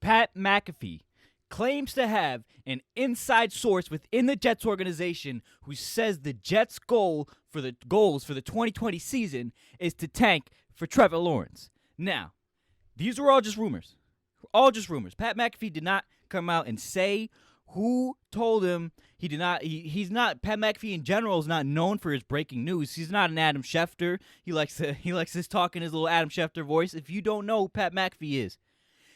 Pat McAfee claims to have an inside source within the Jets organization who says the Jets' goals for the 2020 season is to tank for Trevor Lawrence. Now, these are all just rumors. All just rumors. Pat McAfee did not come out and say who told him. He did not. He's not. Pat McAfee in general is not known for his breaking news. He's not an Adam Schefter. He likes his talk in his little Adam Schefter voice. If you don't know who Pat McAfee is,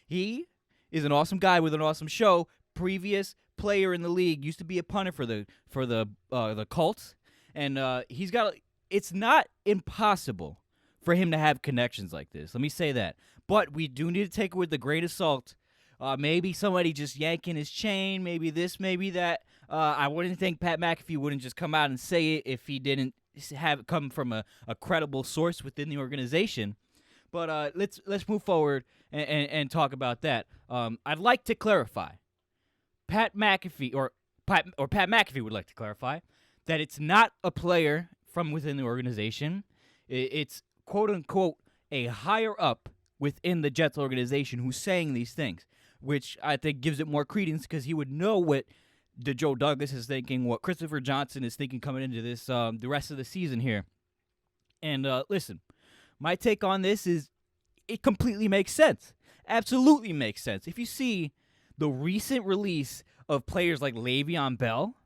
he is an awesome guy with an awesome show. Previous player in the league, used to be a punter for the Colts, and he's got. It's not impossible for him to have connections like this. Let me say that, but we do need to take it with a grain of salt. Maybe somebody just yanking his chain. Maybe this, maybe that. I wouldn't think Pat McAfee wouldn't just come out and say it if he didn't have it come from a credible source within the organization. But let's move forward and talk about that. I'd like to clarify. Pat McAfee Pat McAfee would like to clarify that it's not a player from within the organization. It's quote unquote a higher up within the Jets organization who's saying these things, which I think gives it more credence because he would know what the Joe Douglas is thinking, what Christopher Johnson is thinking coming into this the rest of the season here. And listen, my take on this is it completely makes sense. Absolutely makes sense. If you see the recent release of players like Le'Veon Bell,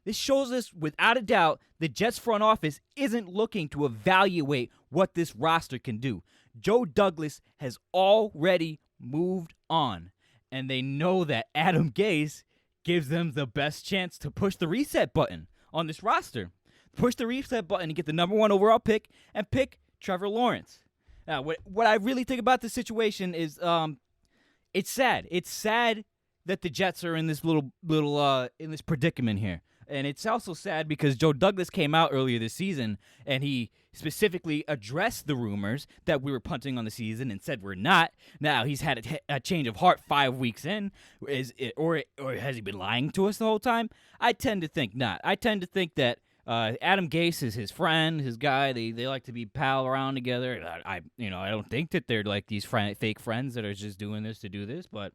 this shows us without a doubt the Jets front office isn't looking to evaluate what this roster can do. Joe Douglas has already moved on, and they know that Adam Gase gives them the best chance to push the reset button on this roster. Push the reset button and get the number 1 overall pick and pick Trevor Lawrence. Now, what I really think about this situation is it's sad. It's sad that the Jets are in this little in this predicament here. And it's also sad because Joe Douglas came out earlier this season and he specifically addressed the rumors that we were punting on the season and said we're not. Now he's had a change of heart 5 weeks in. Or has he been lying to us the whole time? I tend to think not. I tend to think that Adam Gase is his friend, his guy. They like to be pal around together. I don't think that they're like these fake friends that are just doing this to do this, but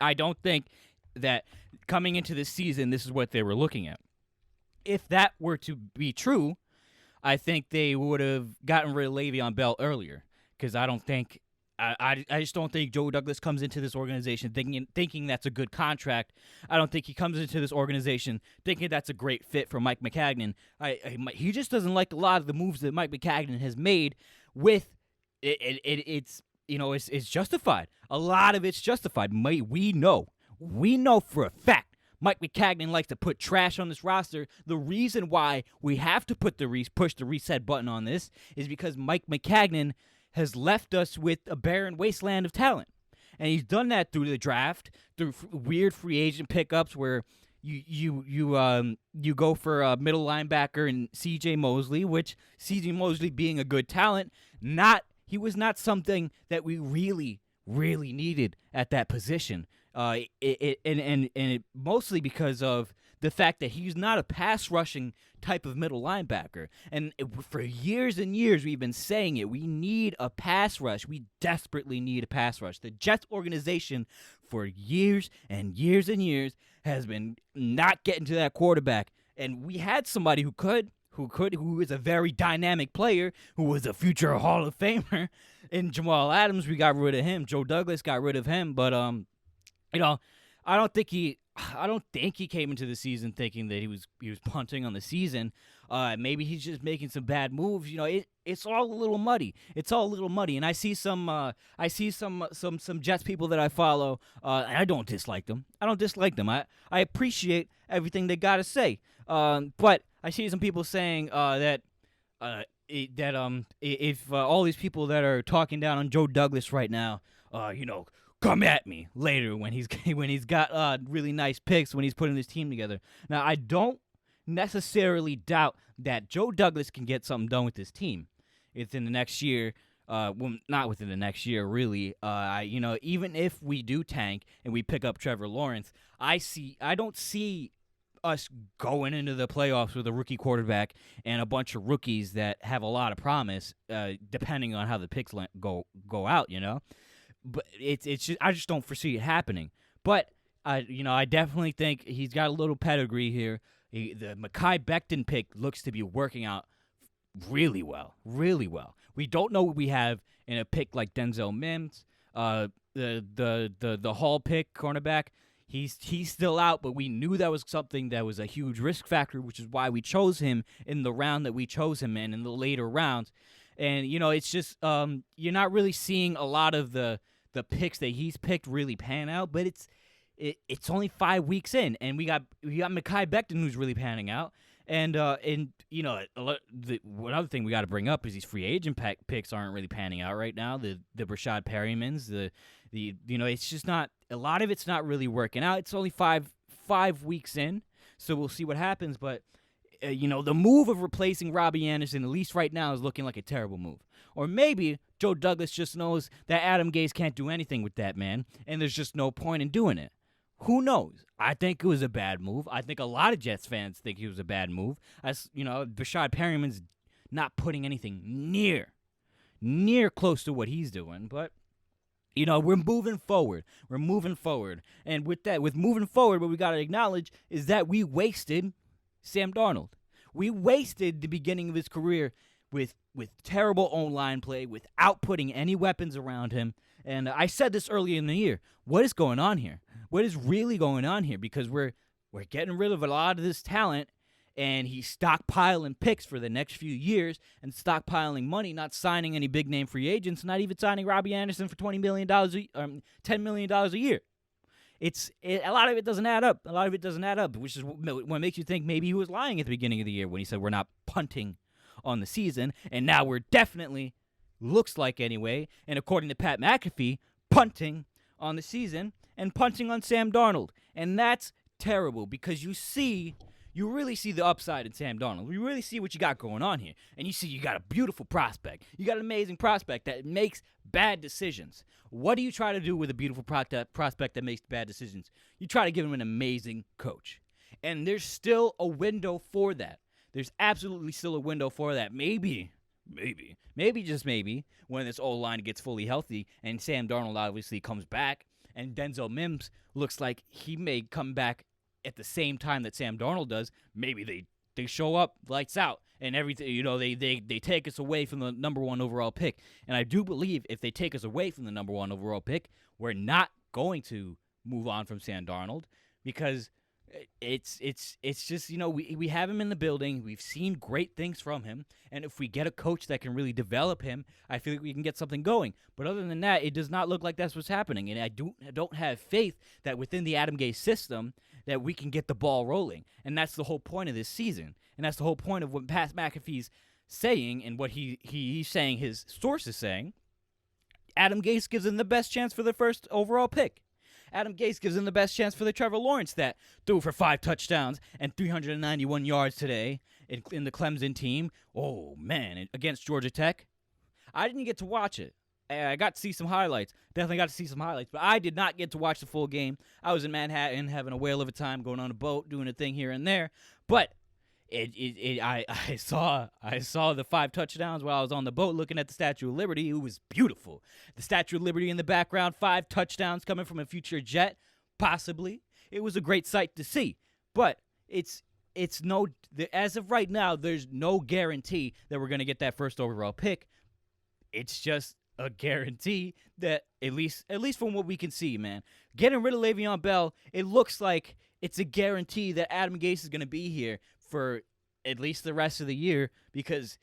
I don't think that coming into this season, this is what they were looking at. If that were to be true, I think they would have gotten rid of Le'Veon Bell earlier. Because I just don't think Joe Douglas comes into this organization thinking that's a good contract. I don't think he comes into this organization thinking that's a great fit for Mike McCagnon. He just doesn't like a lot of the moves that Mike McCagnon has made. With it's justified. A lot of it's justified. We know for a fact Mike McCagnon likes to put trash on this roster. The reason why we have to push the reset button on this is because Mike McCagnon has left us with a barren wasteland of talent. And he's done that through the draft, through weird free agent pickups where you go for a middle linebacker and C.J. Mosley, which C.J. Mosley being a good talent, he was not something that we really needed at that position. It mostly because of the fact that he's not a pass rushing type of middle linebacker. And for years and years, we've been saying it. We need a pass rush. We desperately need a pass rush. The Jets organization for years and years and years has been not getting to that quarterback. And we had somebody who is a very dynamic player, who was a future Hall of Famer. In Jamal Adams, we got rid of him. Joe Douglas got rid of him. But I don't think he came into the season thinking that he was punting on the season. Maybe he's just making some bad moves. It's all a little muddy. And I see some Jets people that I follow, and I don't dislike them. I appreciate everything they got to say. But I see some people saying that if all these people that are talking down on Joe Douglas right now, come at me later when he's got really nice picks when he's putting this team together. Now, I don't necessarily doubt that Joe Douglas can get something done with this team within the next year. Well, not within the next year, really. Even if we do tank and we pick up Trevor Lawrence, I don't see us going into the playoffs with a rookie quarterback and a bunch of rookies that have a lot of promise, depending on how the picks go out. but it's just, I just don't foresee it happening. But I definitely think he's got a little pedigree here. The Mekhi Becton pick looks to be working out really well, really well. We don't know what we have in a pick like Denzel Mims, the Hall pick cornerback. He's still out, but we knew that was something that was a huge risk factor, which is why we chose him in the round that we chose him in the later rounds. And it's just you're not really seeing a lot of the picks that he's picked really pan out, but it's only 5 weeks in, and we got Mekhi Becton who's really panning out. And one other thing we got to bring up is these free agent picks aren't really panning out right now. The Rashad Perrymans, it's just not, a lot of it's not really working out. It's only five weeks in, so we'll see what happens. But the move of replacing Robbie Anderson, at least right now, is looking like a terrible move. Or maybe Joe Douglas just knows that Adam Gase can't do anything with that man, and there's just no point in doing it. Who knows? I think it was a bad move. I think a lot of Jets fans think it was a bad move. As Rashad Perryman's not putting anything near close to what he's doing. But we're moving forward. And with moving forward, what we got to acknowledge is that we wasted Sam Darnold. We wasted the beginning of his career with terrible O-line play, without putting any weapons around him. And I said this earlier in the year. What is going on here? What is really going on here? Because we're getting rid of a lot of this talent, and he's stockpiling picks for the next few years and stockpiling money, not signing any big-name free agents, not even signing Robbie Anderson for $10 million a year. A lot of it doesn't add up. Which is what makes you think maybe he was lying at the beginning of the year when he said we're not punting on the season, and now we're definitely, looks like anyway, and according to Pat McAfee, punting on the season and punting on Sam Darnold. And that's terrible, because you really see the upside in Sam Darnold. You really see what you got going on here. And you see you got a beautiful prospect. You got an amazing prospect that makes bad decisions. What do you try to do with a beautiful prospect that makes bad decisions? You try to give him an amazing coach. And there's still a window for that. There's absolutely still a window for that. Maybe, just maybe, when this O-line gets fully healthy and Sam Darnold obviously comes back and Denzel Mims looks like he may come back at the same time that Sam Darnold does, maybe they show up, lights out, and everything, they take us away from the number one overall pick. And I do believe if they take us away from the number one overall pick, we're not going to move on from Sam Darnold, because it's just, we have him in the building. We've seen great things from him. And if we get a coach that can really develop him, I feel like we can get something going. But other than that, it does not look like that's what's happening. And I don't have faith that within the Adam Gase system that we can get the ball rolling. And that's the whole point of this season. And that's the whole point of what Pat McAfee's saying and what he's saying, his source is saying. Adam Gase gives him the best chance for the first overall pick. Adam Gase gives him the best chance for the Trevor Lawrence that threw for 5 touchdowns and 391 yards today in the Clemson team. Oh, man, against Georgia Tech. I didn't get to watch it. I got to see some highlights. Definitely got to see some highlights. But I did not get to watch the full game. I was in Manhattan having a whale of a time, going on a boat, doing a thing here and there. But I saw the 5 touchdowns while I was on the boat looking at the Statue of Liberty. It was beautiful. The Statue of Liberty in the background, 5 touchdowns coming from a future Jet, possibly. It was a great sight to see. But as of right now, there's no guarantee that we're going to get that first overall pick. It's just a guarantee that at least from what we can see, man. Getting rid of Le'Veon Bell, it looks like it's a guarantee that Adam Gase is going to be here for at least the rest of the year, because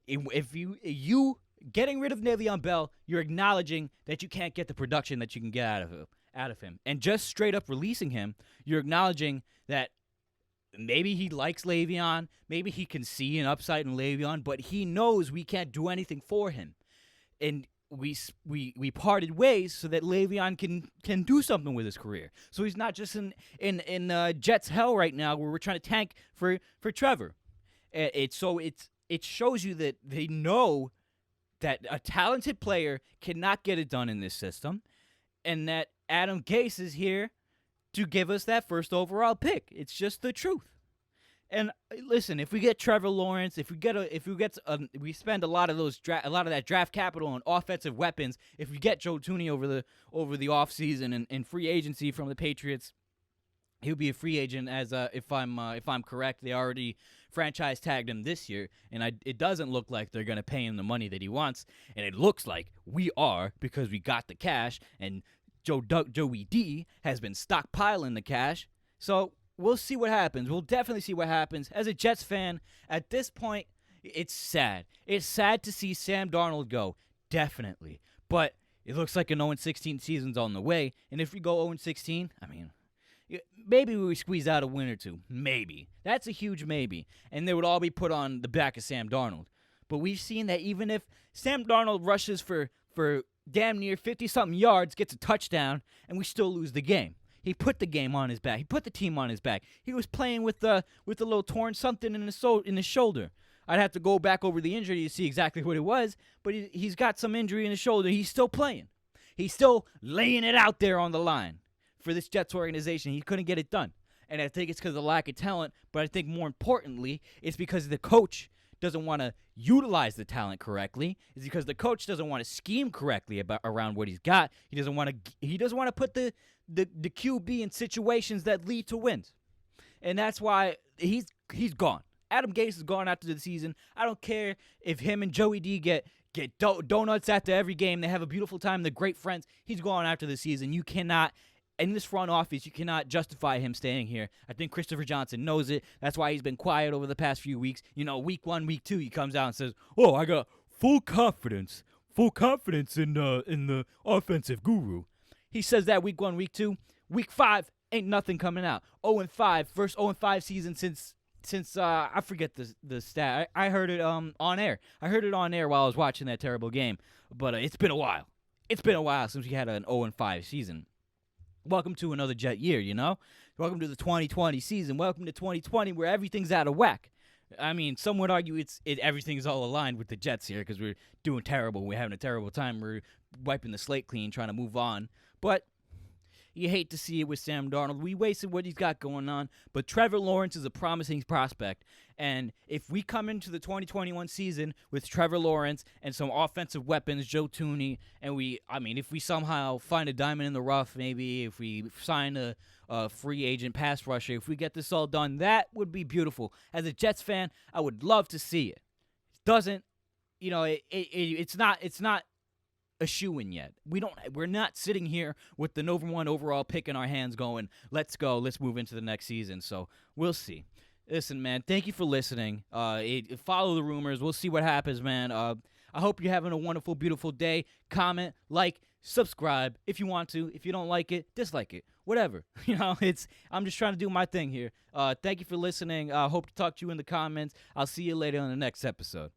if you getting rid of Le'Veon Bell, you're acknowledging that you can't get the production that you can get out of him. And just straight up releasing him, you're acknowledging that maybe he likes Le'Veon, maybe he can see an upside in Le'Veon, but he knows we can't do anything for him. And we parted ways so that Le'Veon can do something with his career. So he's not just in Jets hell right now where we're trying to tank for Trevor. It shows you that they know that a talented player cannot get it done in this system, and that Adam Gase is here to give us that first overall pick. It's just the truth. And listen, if we get Trevor Lawrence, we spend a lot of that draft capital on offensive weapons. If we get Joe Tooney over the offseason and free agency from the Patriots, he'll be a free agent. If I'm correct, they already franchise tagged him this year, and it doesn't look like they're gonna pay him the money that he wants, and it looks like we are because we got the cash, and Joey D has been stockpiling the cash. So we'll see what happens. We'll definitely see what happens. As a Jets fan, at this point, it's sad. It's sad to see Sam Darnold go, definitely. But it looks like an 0-16 season's on the way. And if we go 0-16, I mean, maybe we squeeze out a win or two. Maybe. That's a huge maybe. And they would all be put on the back of Sam Darnold. But we've seen that even if Sam Darnold rushes for damn near 50-something yards, gets a touchdown, and we still lose the game. He put the game on his back. He put the team on his back. He was playing with a little torn something in his shoulder. I'd have to go back over the injury to see exactly what it was, but he's got some injury in his shoulder. He's still playing. He's still laying it out there on the line for this Jets organization. He couldn't get it done. And I think it's because of the lack of talent, but I think more importantly, it's because the coach doesn't want to utilize the talent correctly. It's because the coach doesn't want to scheme correctly around what he's got. He doesn't want to put the QB in situations that lead to wins. And that's why he's gone. Adam Gase is gone after the season. I don't care if him and Joey D get donuts after every game. They have a beautiful time. They're great friends. He's gone after the season. You cannot, in this front office, you cannot justify him staying here. I think Christopher Johnson knows it. That's why he's been quiet over the past few weeks. You know, week 1, week 2, he comes out and says, "Oh, I got full confidence in the offensive guru." He says that week 1, week 2, week 5 ain't nothing coming out. 0-5, first 0-5 season since I forget the stat. I heard it on air. I heard it on air while I was watching that terrible game. But it's been a while. It's been a while since we had an 0-5 season. Welcome to another Jet year, you know? Welcome to the 2020 season. Welcome to 2020 where everything's out of whack. I mean, some would argue everything's all aligned with the Jets here because we're doing terrible. We're having a terrible time. We're wiping the slate clean, trying to move on. But you hate to see it with Sam Darnold. We wasted what he's got going on. But Trevor Lawrence is a promising prospect. And if we come into the 2021 season with Trevor Lawrence and some offensive weapons, Joe Tooney, and if we somehow find a diamond in the rough, maybe if we sign a free agent pass rusher, if we get this all done, that would be beautiful. As a Jets fan, I would love to see it. It doesn't, it's not a shoo-in yet. We're not sitting here with the number 1 overall pick in our hands going, let's go, let's move into the next season. So we'll see. Listen, man, thank you for listening. Follow the rumors. We'll see what happens, man. I hope you're having a wonderful, beautiful day. Comment, like, subscribe if you want to. If you don't like it, dislike it. Whatever. I'm just trying to do my thing here. Thank you for listening. Hope to talk to you in the comments. I'll see you later on the next episode.